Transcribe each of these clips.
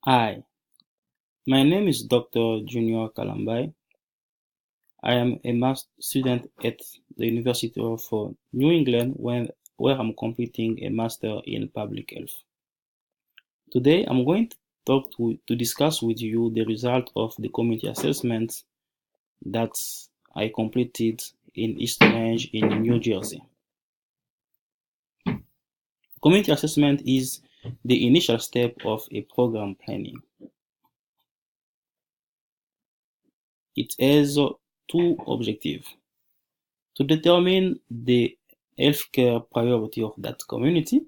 Hi, my name is Dr. Junior Kalambai. I am a master student at the University of New England where I'm completing a master in public health. Today, I'm going to discuss with you the result of the community assessment that I completed in East Orange in New Jersey. Community assessment is the initial step of a program planning. It has two objectives: to determine the healthcare priority of that community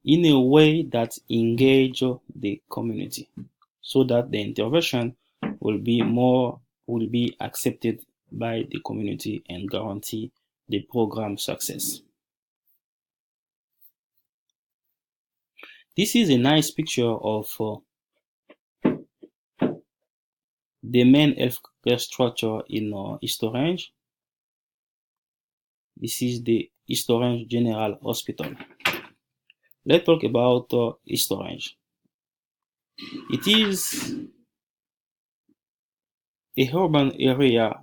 in a way that engage the community so that the intervention will be accepted by the community and guarantee the program success. This is a nice picture of the main healthcare structure in East Orange. This is the East Orange General Hospital. Let's talk about East Orange. It is a urban area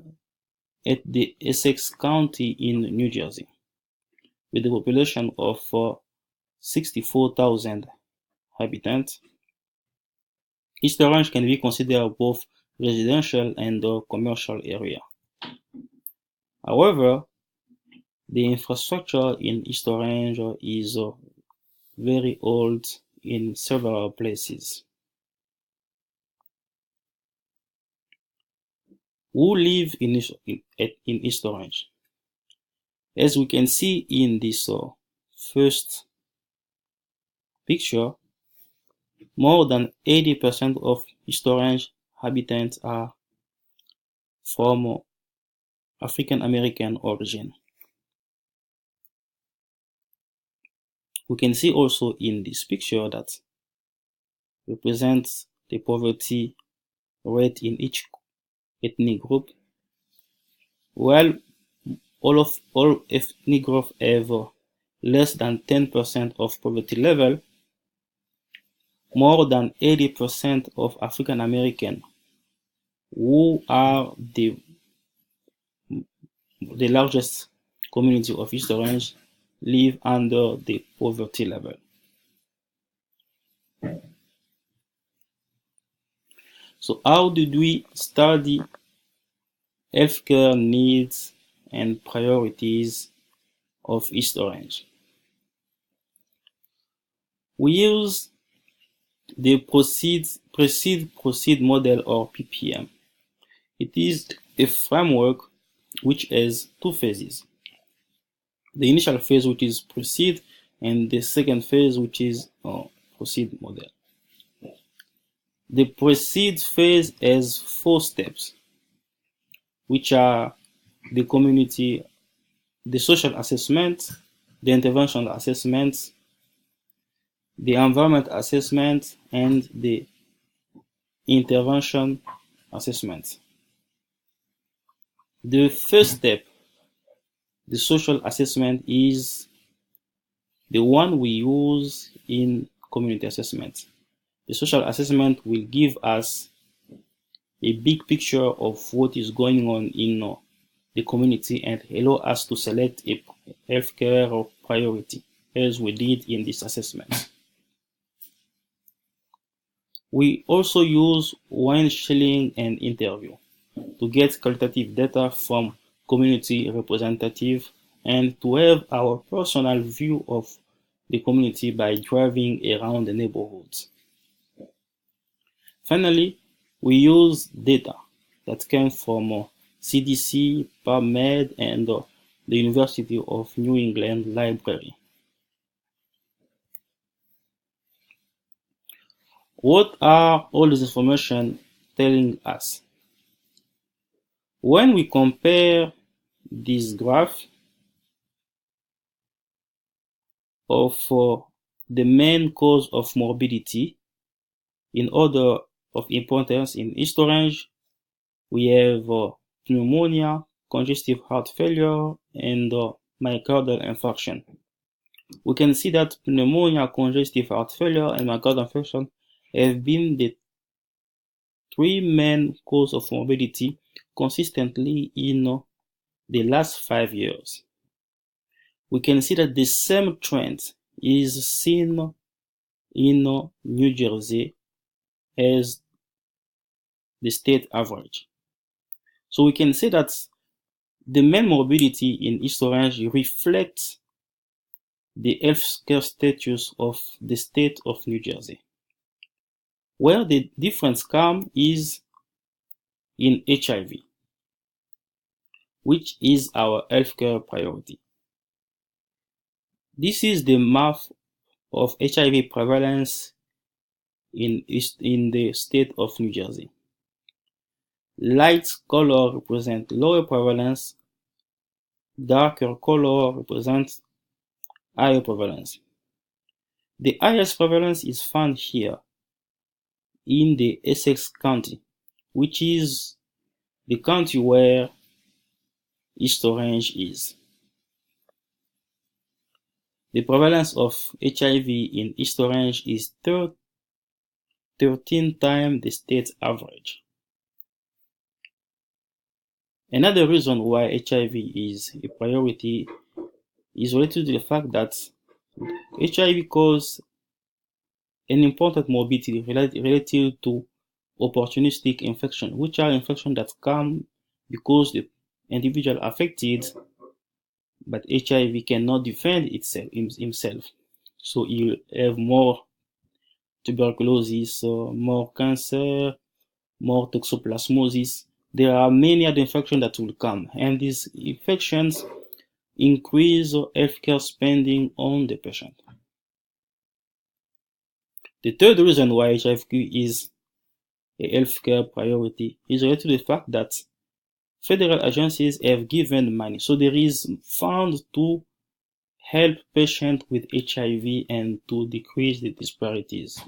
at the Essex County in New Jersey, with a population of 64,000 inhabitants. East Orange can be considered both residential and commercial area. However, the infrastructure in East Orange is very old in several places. Who live in East Orange? As we can see in this first picture, more than 80% of East Orange inhabitants are from African American origin. We can see also in this picture that represents the poverty rate in each ethnic group. While all ethnic groups have less than 10% of poverty level, more than 80% of African American, who are the largest community of East Orange, live under the poverty level. So how did we study healthcare needs and priorities of East Orange? We use the proceed model, or PPM. It is a framework which has two phases: the initial phase, which is proceed, and the second phase, which is proceed model. The proceed phase has 4 steps, which are the community, the social assessment, the intervention assessment, the environment assessment, and the intervention assessment. The first step, the social assessment, is the one we use in community assessment. The social assessment will give us a big picture of what is going on in the community and allow us to select a healthcare priority, as we did in this assessment. We also use wine shilling and interview to get qualitative data from community representatives and to have our personal view of the community by driving around the neighborhoods. Finally, we use data that came from CDC, PubMed, and the University of New England Library. What are all this information telling us? When we compare this graph of the main cause of morbidity in order of importance in East Orange, we have pneumonia, congestive heart failure, and myocardial infarction. we can see that pneumonia, congestive heart failure, and myocardial infarction have been the three main causes of morbidity consistently in the last 5 years. We can see that the same trend is seen in New Jersey as the state average. So we can say that the main morbidity in East Orange reflects the healthcare status of the state of New Jersey. Where the difference comes is in HIV, which is our healthcare priority. This is the map of HIV prevalence in the state of New Jersey. Light color represents lower prevalence, darker color represents higher prevalence. The highest prevalence is found here in the Essex County, which is the county where East Orange is. The prevalence of HIV in East Orange is 13 times the state average. Another reason why HIV is a priority is related to the fact that HIV causes an important morbidity related to opportunistic infection, which are infections that come because the individual affected but HIV cannot defend himself. So he'll have more tuberculosis, more cancer, more toxoplasmosis. There are many other infections that will come, and these infections increase healthcare spending on the patient. The third reason why HIV is a healthcare priority is related to the fact that federal agencies have given money, so there is funds to help patients with HIV and to decrease the disparities.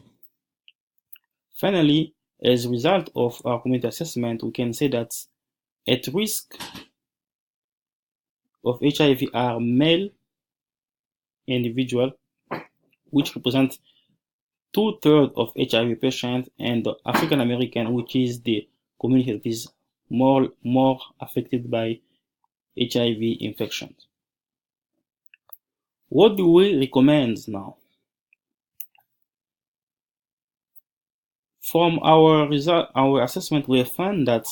Finally, as a result of our community assessment, we can say that at risk of HIV are male individuals, which represent 2/3 of HIV patients, and African American, which is the community that is more affected by HIV infections. What do we recommend now? From our assessment, we have found that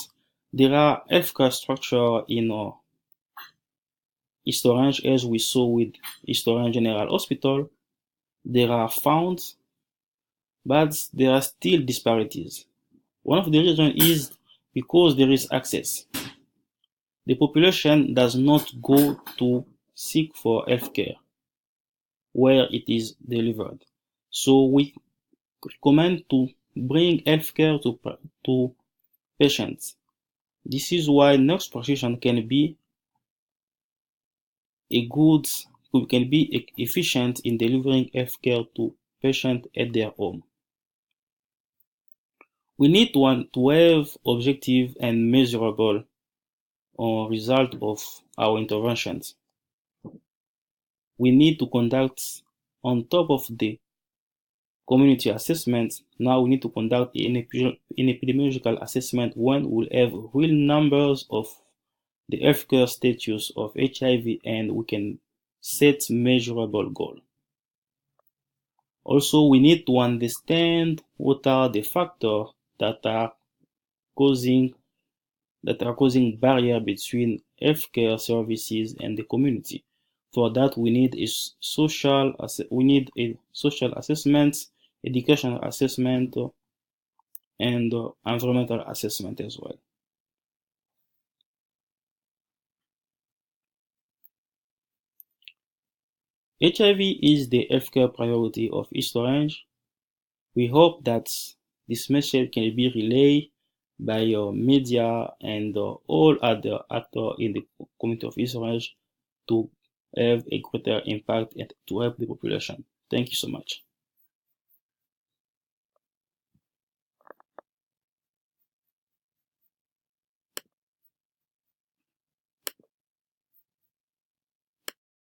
there are healthcare structure in East Orange, as we saw with East Orange General Hospital. There are funds, but there are still disparities. One of the reasons is because there is access. The population does not go to seek for healthcare where it is delivered. So we recommend to bring healthcare to patients. This is why nurse practitioner can be efficient in delivering healthcare to patients at their home. We need to have objective and measurable result of our interventions. We need to conduct, on top of the community assessment, now we need to conduct an epidemiological assessment when we'll have real numbers of the healthcare status of HIV and we can set measurable goals. Also, we need to understand what are the factors that are causing barrier between healthcare services and the community. For that, we need a social assessment, educational assessment, and environmental assessment as well. HIV is the healthcare priority of East Orange. We hope that this message can be relayed by your media and all other actors in the community of East Orange to have a greater impact and to help the population. Thank you so much.